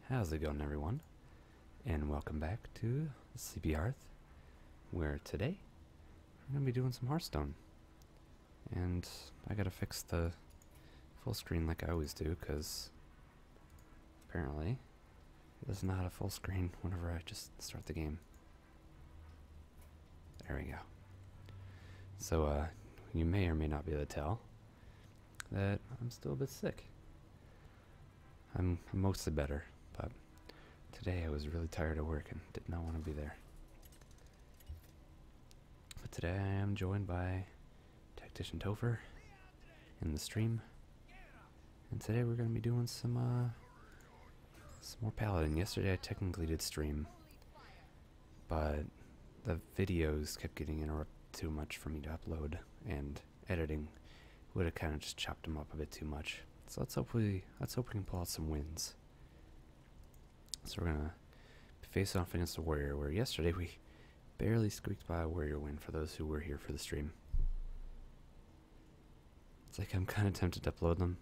How's it going, everyone? And welcome back to CP Hearth, where today we're going to be doing some Hearthstone. And I gotta fix the full screen like I always do, because apparently it does not have full screen whenever I just start the game. There we go. So, you may or may not be able to tell that I'm still a bit sick. I'm mostly better, but today I was really tired of work and did not want to be there. But today I am joined by Tactician Topher in the stream. And today we're going to be doing some more Paladin. Yesterday I technically did stream, but the videos kept getting interrupted too much for me to upload, and editing would have kind of just chopped them up a bit too much. So let's hope we can pull out some wins. So we're gonna face off against a warrior, where yesterday we barely squeaked by a warrior win for those who were here for the stream. It's like I'm kind of tempted to upload them,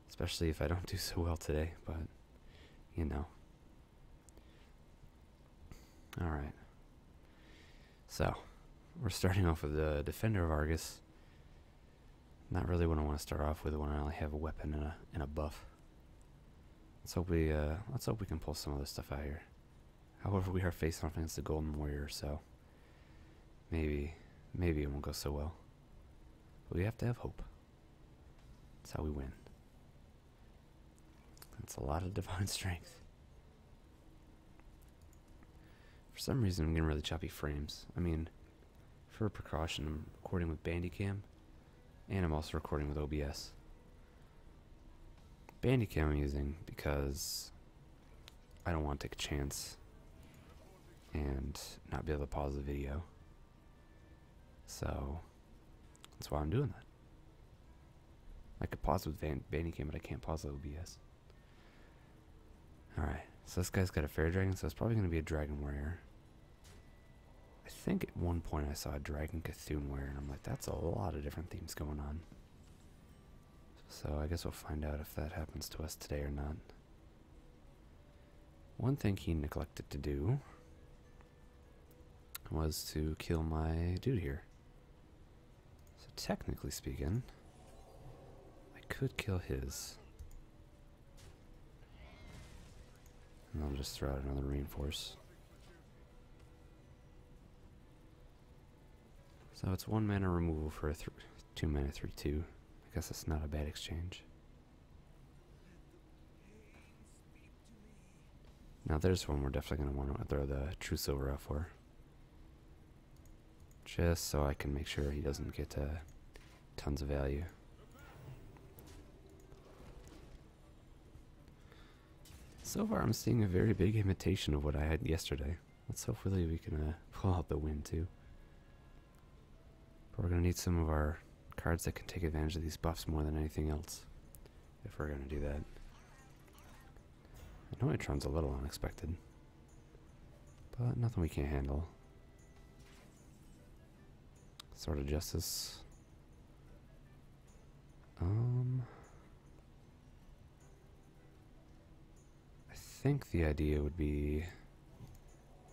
especially if I don't do so well today, but you know. Alright. So, we're starting off with the Defender of Argus. Not really what I want to start off with when I only have a weapon and a buff. Let's hope we can pull some other stuff out here. However, we are facing off against the Golden Warrior, so maybe it won't go so well. But we have to have hope. That's how we win. That's a lot of divine strength. For some reason, I'm getting really choppy frames. I mean, for precaution, I'm recording with Bandicam, and I'm also recording with OBS. Bandicam I'm using because I don't want to take a chance and not be able to pause the video. So that's why I'm doing that. I could pause with Bandicam, but I can't pause the OBS. Alright, so this guy's got a Fair Dragon, so it's probably going to be a Dragon Warrior. I think at one point I saw a Dragon Cthulhu Warrior, and I'm like, that's a lot of different themes going on. So I guess we'll find out if that happens to us today or not. One thing he neglected to do was to kill my dude here. So technically speaking, I could kill his. And I'll just throw out another reinforce. So it's 1 mana removal for a 2 mana 3/2. I guess that's not a bad exchange. Now there's one we're definitely going to want to throw the True Silver out for. Just so I can make sure he doesn't get tons of value. So far I'm seeing a very big imitation of what I had yesterday. Let's hopefully we can pull out the win too. But we're going to need some of our cards that can take advantage of these buffs more than anything else, if we're going to do that. Noitron's a little unexpected, but nothing we can't handle. Sword of Justice. I think the idea would be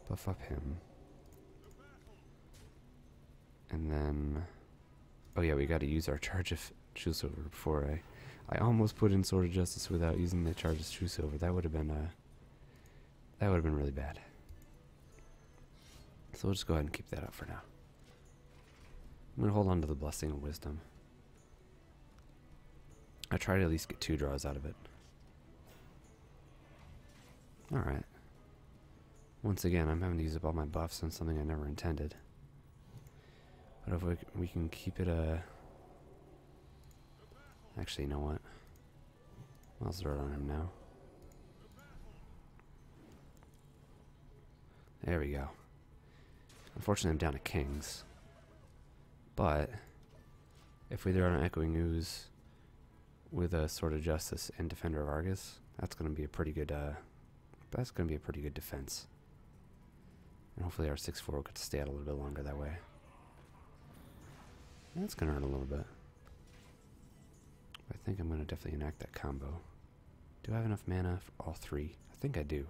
buff up him. And then, oh yeah, we got to use our Charge of True Silver before I almost put in Sword of Justice without using the Charge of True Silver. That would have been really bad. So we'll just go ahead and keep that up for now. I'm gonna hold on to the Blessing of Wisdom. I try to at least get 2 draws out of it. All right. Once again, I'm having to use up all my buffs on something I never intended. But if we can keep it actually, you know what? I'll throw it on him now. There we go. Unfortunately, I'm down to kings. But if we throw out an Echoing Ooze with a Sword of Justice and Defender of Argus, that's going to be a pretty good. That's going to be a pretty good defense. And hopefully our 6/4 will get to stay out a little bit longer that way. That's going to hurt a little bit. I think I'm going to definitely enact that combo. Do I have enough mana for all three? I think I do.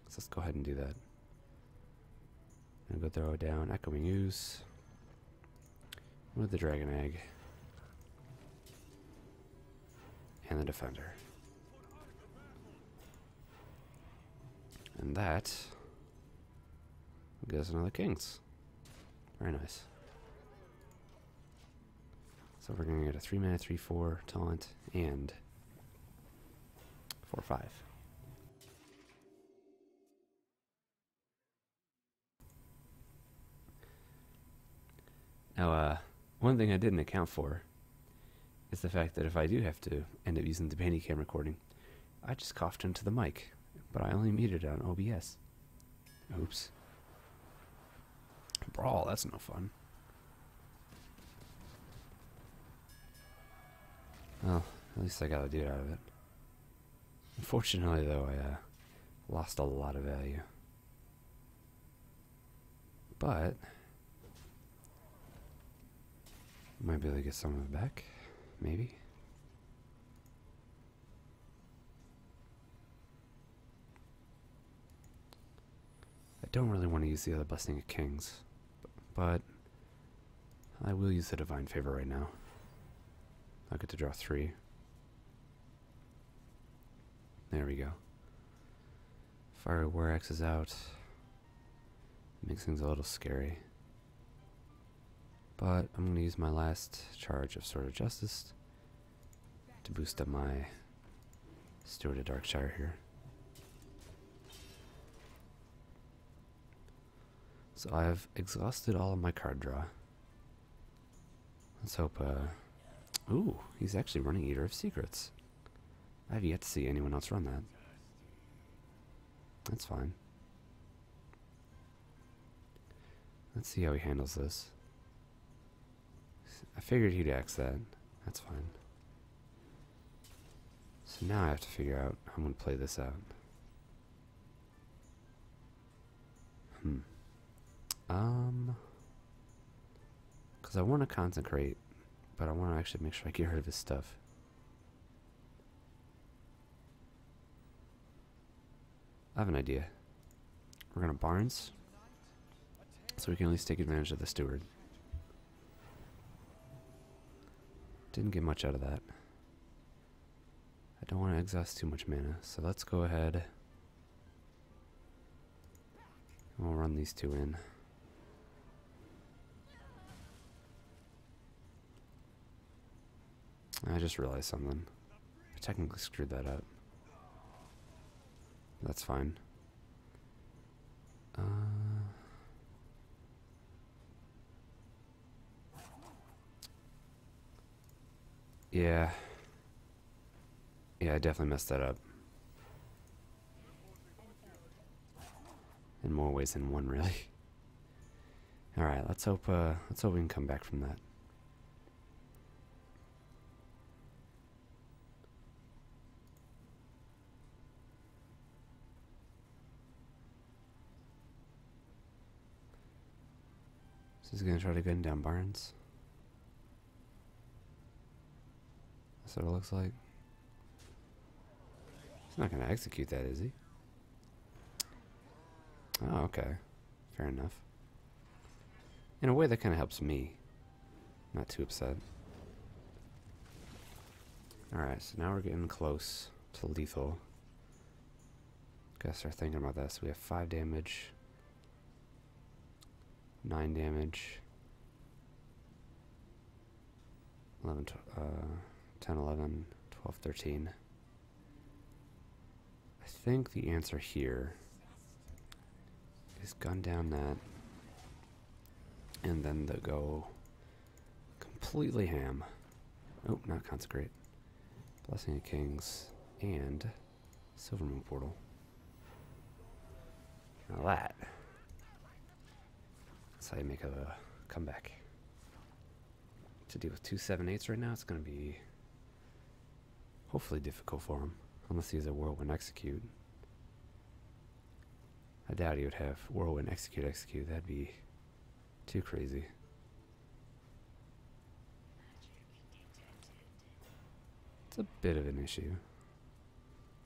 So let's go ahead and do that. And go throw it down. Echoing Ooze. With the Dragon Egg. And the Defender. And that gives us another Kings. Very nice. So we're going to get a 3-mana, 3/4 taunt, and 4/5. Now, one thing I didn't account for is the fact that if I do have to end up using the Bandicam recording, I just coughed into the mic, but I only muted it on OBS. Oops. Brawl, that's no fun. Well, at least I got a dude out of it. Unfortunately, though, I lost a lot of value. But might be able to get some of it back, maybe. I don't really want to use the other Blessing of Kings, but I will use the Divine Favor right now. I'll get to draw 3. There we go. Fire War Axe is out. Makes things a little scary. But I'm going to use my last charge of Sword of Justice to boost up my Steward of Darkshire here. So I've exhausted all of my card draw. Let's hope, ooh, he's actually running Eater of Secrets. I have yet to see anyone else run that. That's fine. Let's see how he handles this. I figured he'd axe that. That's fine. So now I have to figure out how I'm going to play this out. Because I want to consecrate, but I want to actually make sure I get rid of his stuff. I have an idea. We're going to Barnes, so we can at least take advantage of the Steward. Didn't get much out of that. I don't want to exhaust too much mana, so let's go ahead. We'll run these two in. I just realized something. I technically screwed that up. That's fine. Yeah. Yeah, I definitely messed that up. In more ways than one, really. Alright, let's hope we can come back from that. So he's gonna try to gun down Barnes. That's what it looks like. He's not gonna execute that, is he? Oh, okay. Fair enough. In a way, that kind of helps me. Not too upset. Alright, so now we're getting close to lethal. Gotta start thinking about that. So we have 5 damage. 9 damage. 11, 10, 11, 12, 13. I think the answer here is gun down that, and then they'll go completely ham. Oh, not consecrate. Blessing of Kings and Silver Moon Portal. Now that's how you make a comeback. To deal with 2 7/8s right now, it's going to be hopefully difficult for him, unless he has a Whirlwind Execute. I doubt he would have Whirlwind Execute. That'd be too crazy. It's a bit of an issue.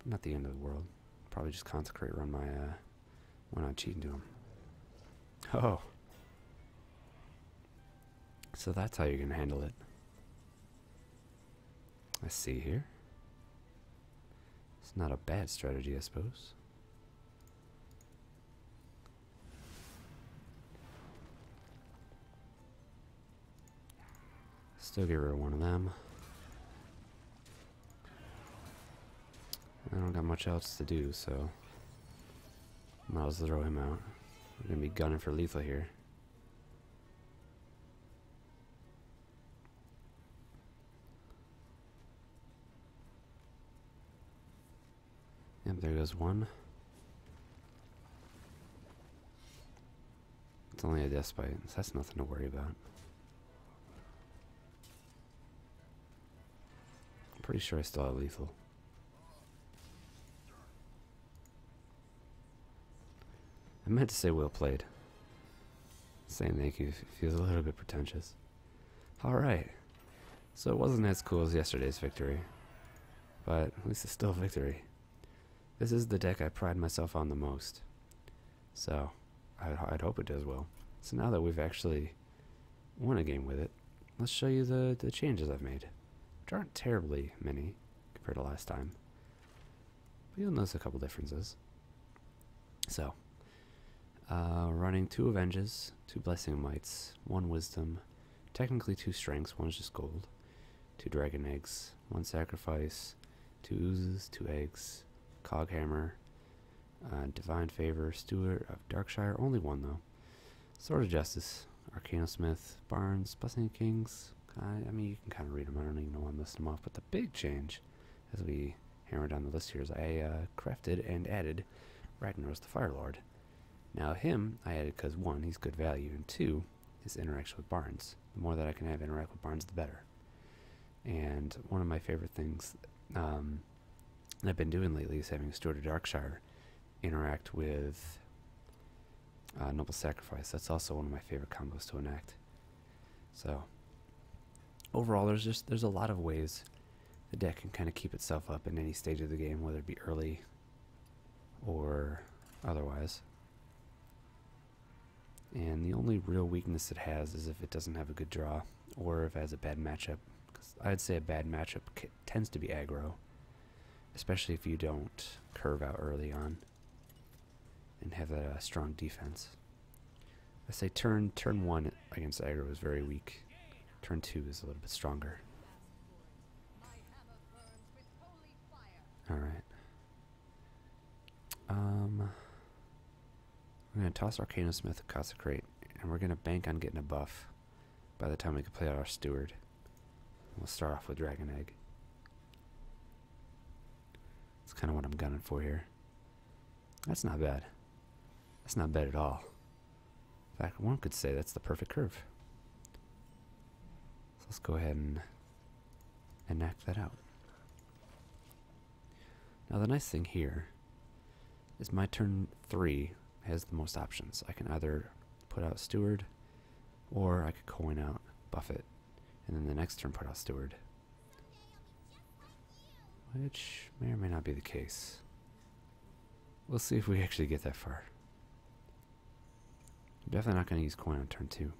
Not the end of the world. Probably just concentrate on my, when I'm cheating to him. Oh. So that's how you're gonna handle it. I see here. It's not a bad strategy, I suppose. Still get rid of one of them. I don't got much else to do, so might as well throw him out. We're gonna be gunning for lethal here. Yep, there goes one. It's only a death spite, so that's nothing to worry about. I'm pretty sure I still have lethal. I meant to say well played. Saying thank you feels a little bit pretentious. Alright. So it wasn't as cool as yesterday's victory. But at least it's still a victory. This is the deck I pride myself on the most. So, I'd hope it does well. So now that we've actually won a game with it, let's show you the changes I've made. Which aren't terribly many compared to last time. But you'll notice a couple differences. So, running 2 Avenges, 2 Blessing Mites, 1 Wisdom, technically 2 Strengths, 1's just gold, 2 Dragon Eggs, 1 Sacrifice, 2 Oozes, 2 Eggs, Coghammer, Divine Favor, Steward of Darkshire, only 1 though, Sword of Justice, Arcanosmith, Barnes, Blessing of Kings. I mean, you can kind of read them, I don't even know why I'm listing them off, but the big change, as we hammer down the list here, is I crafted and added Ragnaros the Firelord. Now him, I added because 1, he's good value, and 2, his interaction with Barnes. The more that I can have interact with Barnes, the better. And one of my favorite things that I've been doing lately is having Steward of Darkshire interact with Noble Sacrifice. That's also one of my favorite combos to enact. So, overall, there's a lot of ways the deck can kind of keep itself up in any stage of the game, whether it be early or otherwise. And the only real weakness it has is if it doesn't have a good draw, or if it has a bad matchup. Because I'd say a bad matchup tends to be aggro, especially if you don't curve out early on and have a strong defense. I say turn 1 against aggro is very weak. Turn 2 is a little bit stronger. Alright. I'm going to toss Arcanosmith and Consecrate, and we're going to bank on getting a buff by the time we can play out our Steward. We'll start off with Dragon Egg. That's kind of what I'm gunning for here. That's not bad. That's not bad at all. In fact, one could say that's the perfect curve. So let's go ahead and enact that out. Now the nice thing here is my turn 3 has the most options. I can either put out Steward, or I could coin out, buff it, and then the next turn put out Steward. Which may or may not be the case. We'll see if we actually get that far. I'm definitely not going to use coin on turn 2.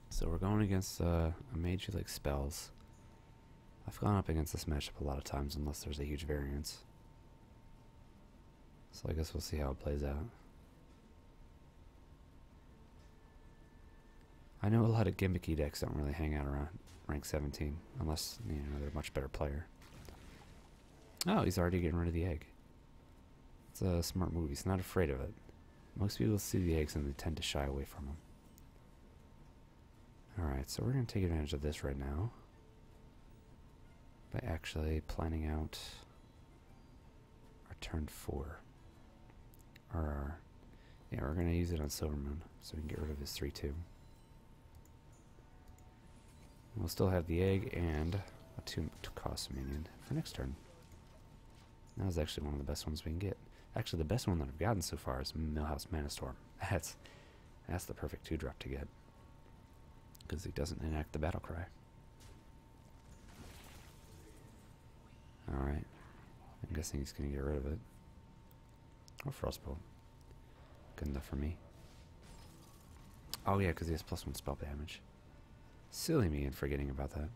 So we're going against a mage who likes spells. I've gone up against this matchup a lot of times unless there's a huge variance. So I guess we'll see how it plays out. I know a lot of gimmicky decks don't really hang out around rank 17 unless, you know, they're a much better player. Oh, he's already getting rid of the egg. It's a smart move. He's not afraid of it. Most people see the eggs and they tend to shy away from them. Alright, so we're going to take advantage of this right now by actually planning out our turn 4. Yeah, we're going to use it on Silvermoon so we can get rid of his 3-2. We'll still have the egg and a 2-cost minion for next turn. That was actually one of the best ones we can get. Actually, the best one that I've gotten so far is Millhouse Manastorm. That's the perfect 2-drop to get, because he doesn't enact the battle cry. Alright. I'm guessing he's gonna get rid of it. Or Frostbolt. Good enough for me. Oh yeah, because he has +1 spell damage. Silly me in forgetting about that.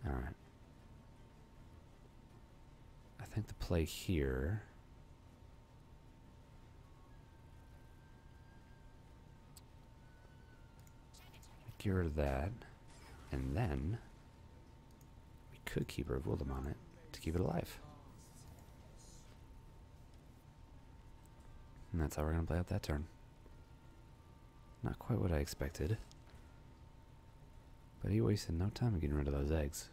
Alright. I think the play here... get rid of that. And then... we could keep Revoldum on it to keep it alive. And that's how we're going to play out that turn. Not quite what I expected. But he wasted no time getting rid of those eggs.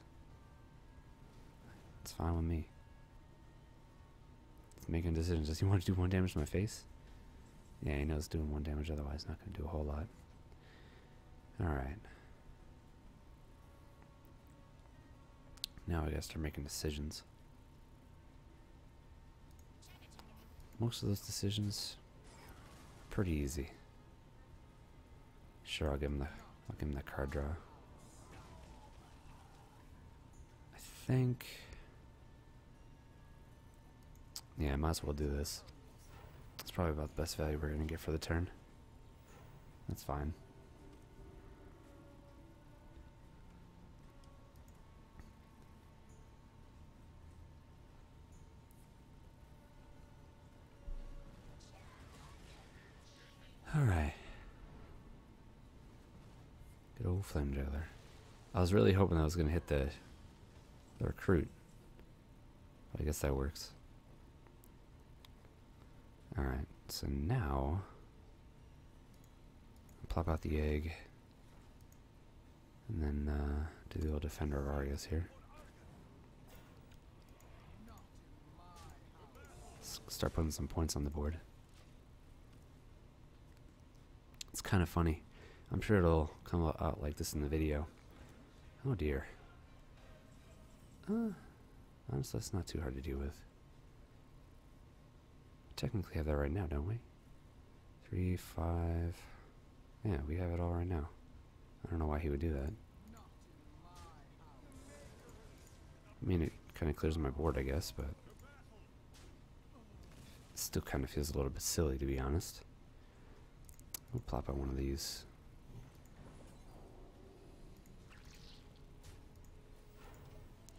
It's fine with me. It's making decisions. Does he want to do 1 damage to my face? Yeah, he knows doing 1 damage, otherwise not going to do a whole lot. Alright. Now I gotta start making decisions. Most of those decisions, pretty easy. Sure, I'll give him the card draw. I think... yeah, I might as well do this. It's probably about the best value we're gonna get for the turn. That's fine. Alright. Good old flame jailer. I was really hoping I was going to hit the recruit. But I guess that works. Alright, so now... plop out the egg. And then do the old Defender of Arias here. Start putting some points on the board. It's kind of funny. I'm sure it'll come out like this in the video. Oh dear. Honestly, that's not too hard to deal with. We technically have that right now, don't we? 3, 5... yeah, we have it all right now. I don't know why he would do that. I mean, it kind of clears my board, I guess, but... it still kind of feels a little bit silly, to be honest. We'll plop out one of these.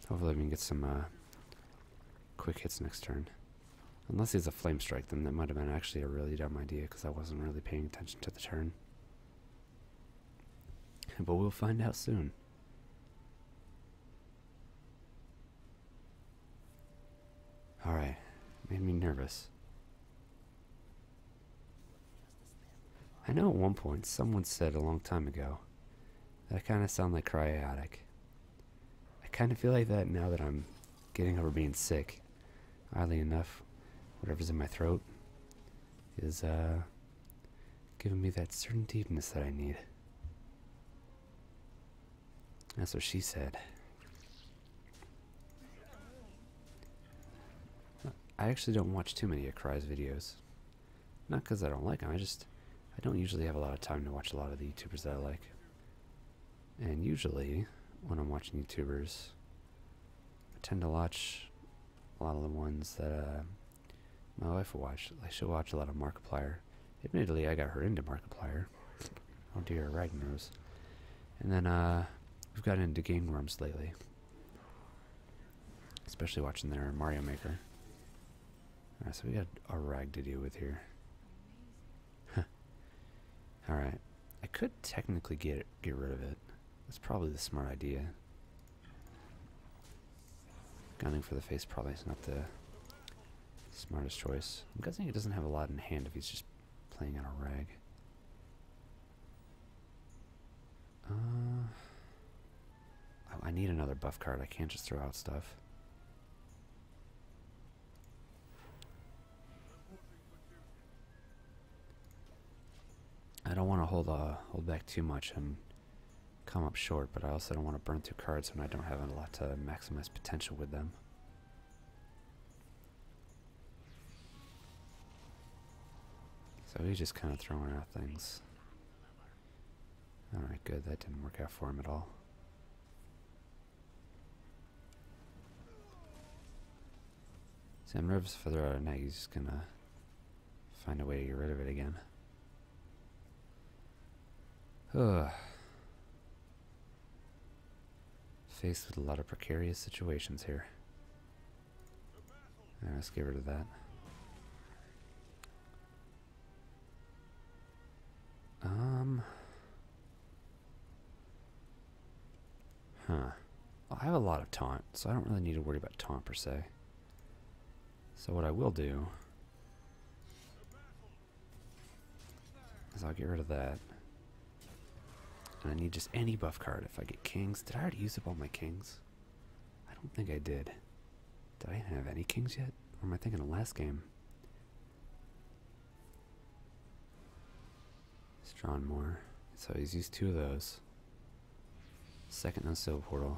Hopefully we can get some quick hits next turn. Unless he's a Flame Strike, then that might have been actually a really dumb idea, because I wasn't really paying attention to the turn. But we'll find out soon. Alright, made me nervous. I know at one point someone said a long time ago that I kind of sound like Cryotic. I kind of feel like that now that I'm getting over being sick. Oddly enough, whatever's in my throat is giving me that certain deepness that I need. That's what she said. I actually don't watch too many of Cry's videos. Not because I don't like them, I don't usually have a lot of time to watch a lot of the YouTubers that I like. And usually, when I'm watching YouTubers, I tend to watch a lot of the ones that my wife will watch. Like, she'll watch a lot of Markiplier. Admittedly, I got her into Markiplier. Oh dear, Ragnar's. And then, we've gotten into Game Grumps lately. Especially watching their Mario Maker. Alright, so we got a rag to deal with here. Alright. I could technically get rid of it. That's probably the smart idea. Gunning for the face probably is not the smartest choice. I'm guessing he doesn't have a lot in hand if he's just playing out a rag. I need another buff card. I can't just throw out stuff. I don't want to hold back too much and come up short, but I also don't want to burn through cards when I don't have a lot to maximize potential with them. So he's just kind of throwing out things. Alright, good. That didn't work out for him at all. See, I'm nervous if I throw out an egg, he's just gonna find a way to get rid of it again. Ugh. Faced with a lot of precarious situations here. Alright, let's get rid of that. Huh. Well, I have a lot of taunt, so I don't really need to worry about taunt per se. So what I will do is I'll get rid of that. And I need just any buff card if I get kings. Did I already use up all my kings? I don't think I did. Did I have any kings yet? Or am I thinking of last game? He's drawn more. So he's used 2 of those. Second no seal portal.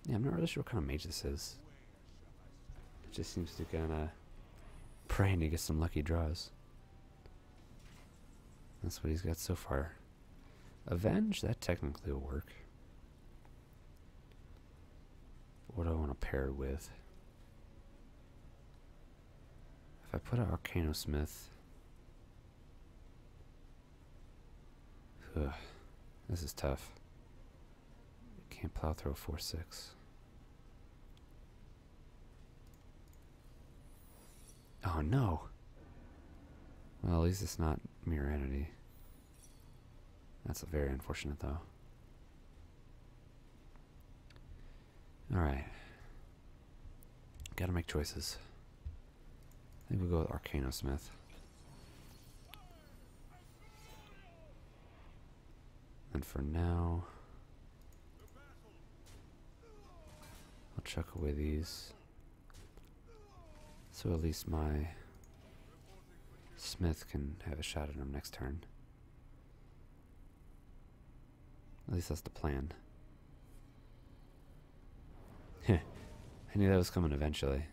Yeah, I'm not really sure what kind of mage this is. It just seems to kinda praying to get some lucky draws. That's what he's got so far. Avenge? That technically will work. What do I want to pair it with? If I put an Arcanosmith... Ugh, this is tough. Can't plow through a 4/6. Oh no! Well, at least it's not Mirror Entity. That's very unfortunate, though. Alright. Gotta make choices. I think we'll go with Arcanosmith. And for now, I'll chuck away these. So at least my Smith can have a shot at him next turn. At least that's the plan. I knew that was coming eventually.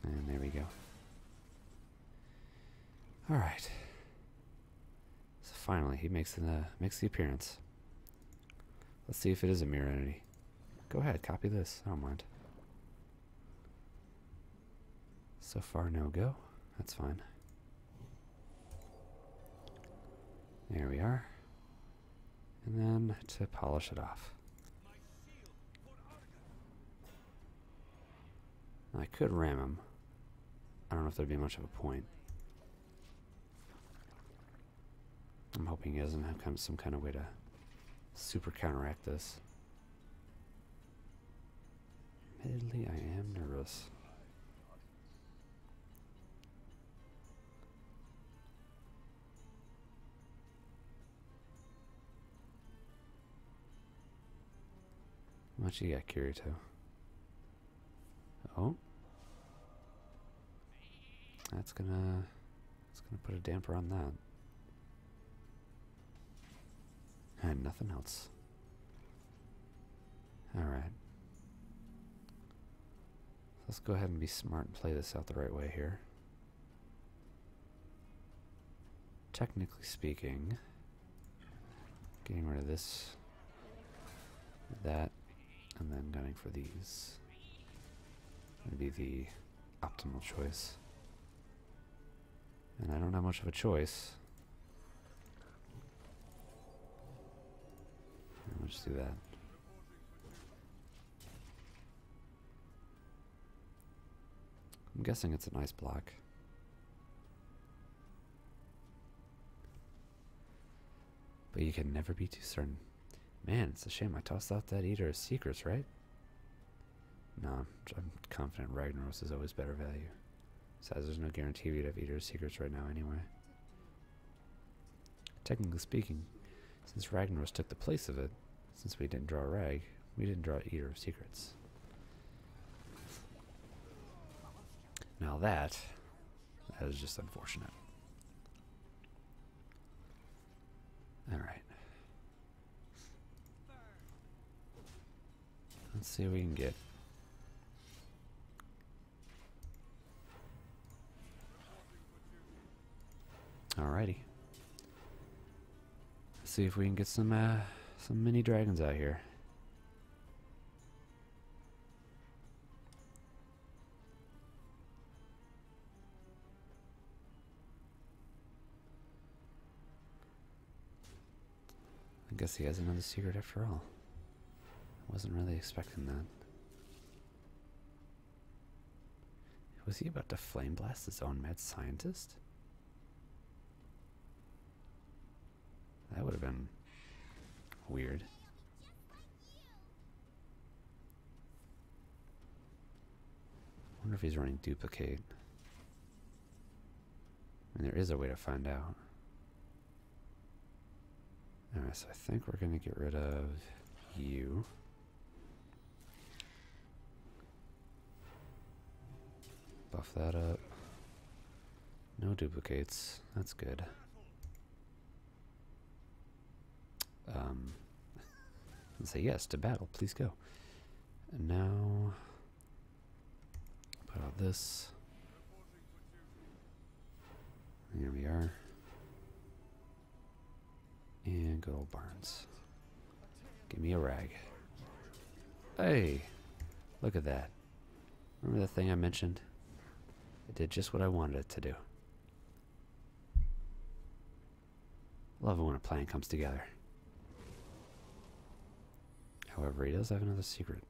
And there we go. Alright. So finally he makes the appearance. Let's see if it is a mirror entity. Go ahead, copy this. I don't mind. So far no go. That's fine. There we are. And then to polish it off. I could ram him. I don't know if there'd be much of a point. I'm hoping he doesn't have some kind of way to super counteract this. Admittedly, I am nervous. How much you got, Kirito? Oh, that's gonna put a damper on that. And nothing else. All right. Let's go ahead and be smart and play this out the right way here. Technically speaking, getting rid of this, that, and then gunning for these would be the optimal choice. And I don't have much of a choice. We'll just do that. I'm guessing it's a nice block. But you can never be too certain. Man, it's a shame I tossed out that Eater of Secrets, right? No, I'm confident Ragnaros is always better value. Besides, there's no guarantee we'd have Eater of Secrets right now anyway. Technically speaking, since Ragnaros took the place of it, since we didn't draw a Rag, we didn't draw Eater of Secrets. Now that is just unfortunate. Alright. Let's see what we can get. Alrighty. Let's see if we can get some mini dragons out here. I guess he has another secret after all. I wasn't really expecting that. Was he about to flame blast his own mad scientist? That would have been weird. Wonder if he's running duplicate. I mean, there is a way to find out. Alright, so I think we're gonna get rid of you. Buff that up. No duplicates. That's good. And say yes to battle. Please go. And now, put out this. Here we are. And good old Barnes. Give me a rag. Hey! Look at that. Remember the thing I mentioned? It did just what I wanted it to do. Love it when a plan comes together. However, he does have another secret.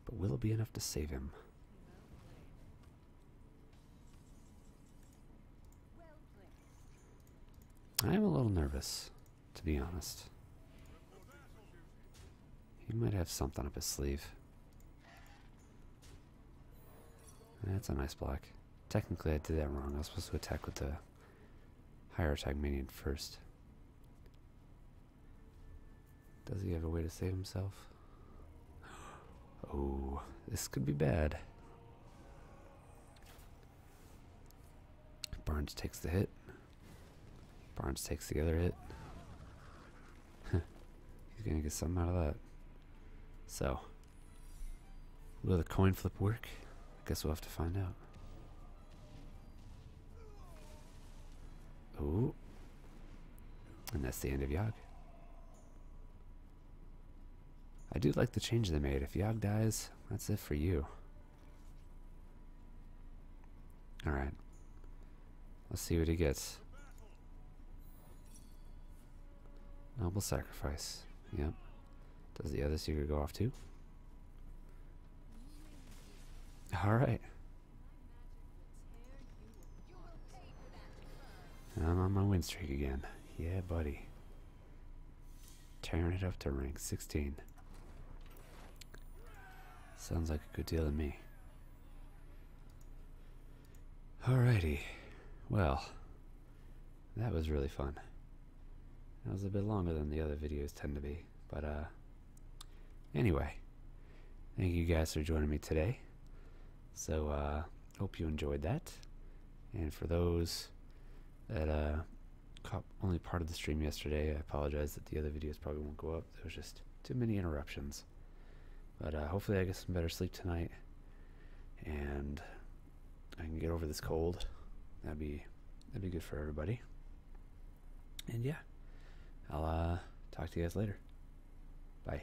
But will it be enough to save him? I am a little nervous, to be honest. He might have something up his sleeve. That's a nice block. Technically, I did that wrong. I was supposed to attack with the higher attack minion first. Does he have a way to save himself? Oh, this could be bad. Barnes takes the hit. Barnes takes the other hit. He's gonna get something out of that. So, will the coin flip work? I guess we'll have to find out. Ooh. And that's the end of Yogg. I do like the change they made. If Yogg dies, that's it for you. Alright. Let's see what he gets. Noble sacrifice. Yep. Does the other secret go off too? Alright. I'm on my win streak again. Yeah, buddy. Tearing it up to rank 16. Sounds like a good deal to me. Alrighty. Well, that was really fun. That was a bit longer than the other videos tend to be. But, anyway. Thank you guys for joining me today. So, hope you enjoyed that. And for those that, caught only part of the stream yesterday, I apologize that the other videos probably won't go up. There was just too many interruptions. But hopefully I get some better sleep tonight, and I can get over this cold. That'd be good for everybody. And yeah, I'll talk to you guys later. Bye.